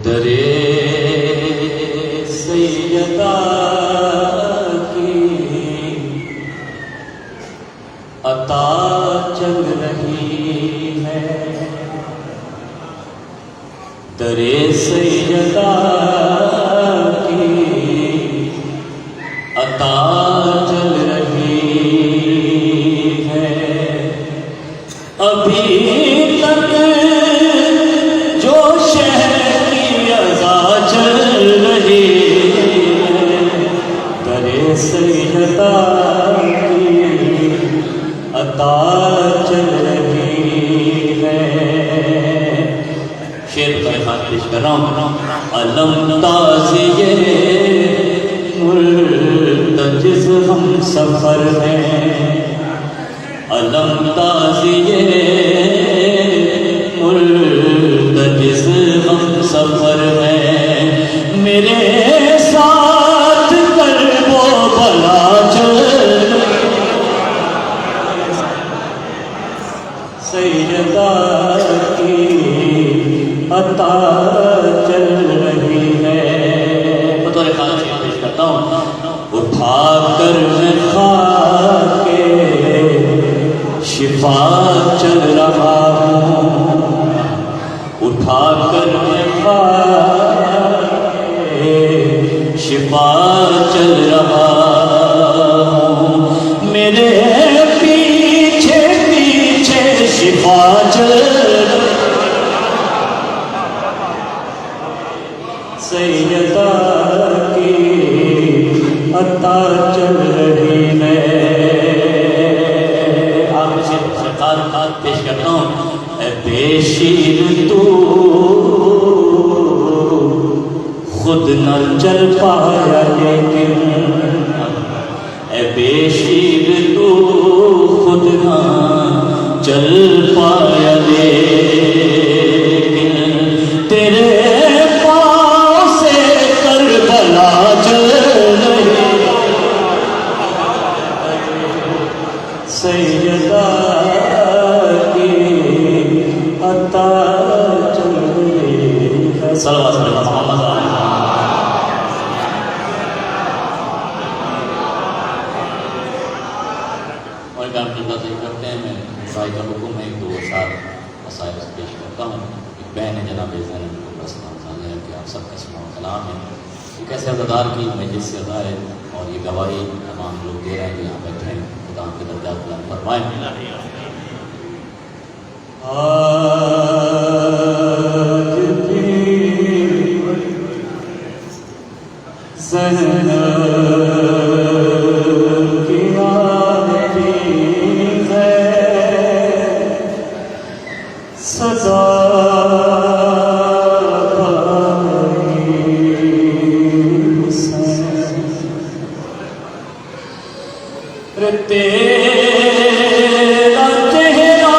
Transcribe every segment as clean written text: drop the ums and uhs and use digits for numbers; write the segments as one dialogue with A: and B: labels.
A: दरे सैयदा की अता चल रही है, दरे सैयदा की अता चल रही है। अभी तक जो शहर की अज़ा चल रही है, दरे सैयदा की अता चल रही है। शेर का हाथ पेश कर रहा हूँ। अलम ताज़िए मुर्तजिज़ हम सफ़र हैं, अलम ताज़िए मुर्तजिज़ हम सफ़र हैं। मेरे साथ कर वो भला चल सैयदा की अता चल रही है। बतौर खास पेश करता हूँ। उठा कर मैं खाके शिफा चल रहा हूँ, उठा कर मैं खाके शिफा चल रहा हूँ। मेरे पीछे पीछे शिफा चल सैयदा की अता चल रही है। आप इसे सरकार पेश करता हूँ। ए बेशीर तू खुद न चल पाया लेकिन, ए बेशीर तू खुद न चल पाया लेकिन, तेरे सैयदा की अता चल रही है। सल्लल्लाहु अलैहि वसल्लम। और काम करते हैं। मैं भाई का हुक्म है, दो साथ मसाइल पेश करता हूँ। एक बहन है जनाब कि आप सबका सलाम है। एक ऐसे अदादार की मजलिस से अदा है और ये गवाही तमाम लोग दे रहे हैं यहाँ बैठे हैं। खुदा के दर्जात बुलंद फरमाए। आज भी ज़हरा की आती है सदा तेरा चेहरा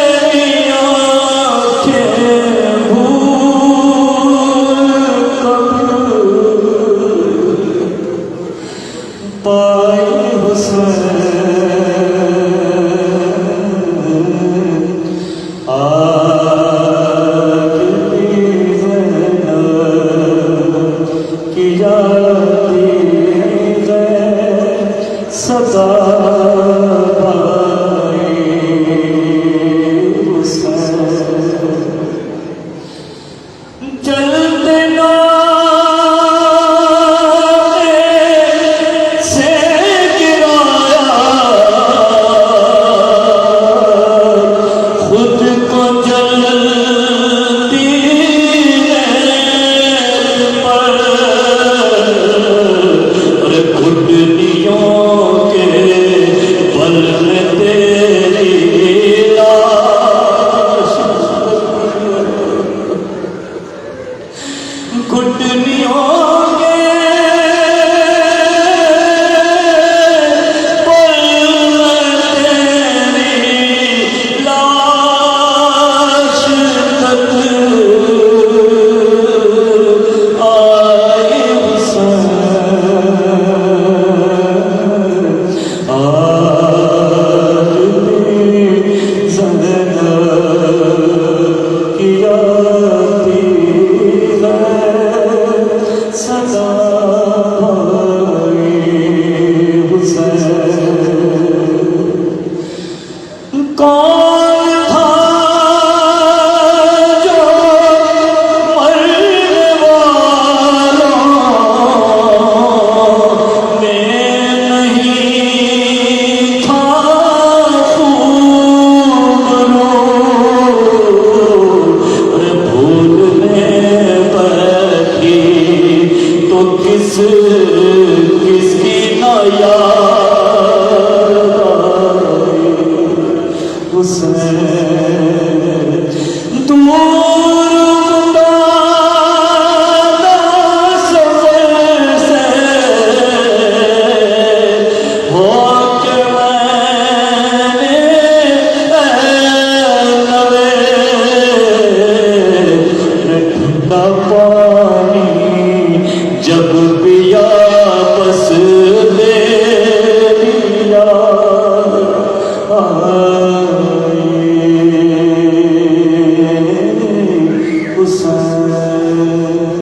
A: तेरी आँखें भूल कब पाई हुस्न सदा जलते से गिराया खुद को जलती पर घुटनियों के या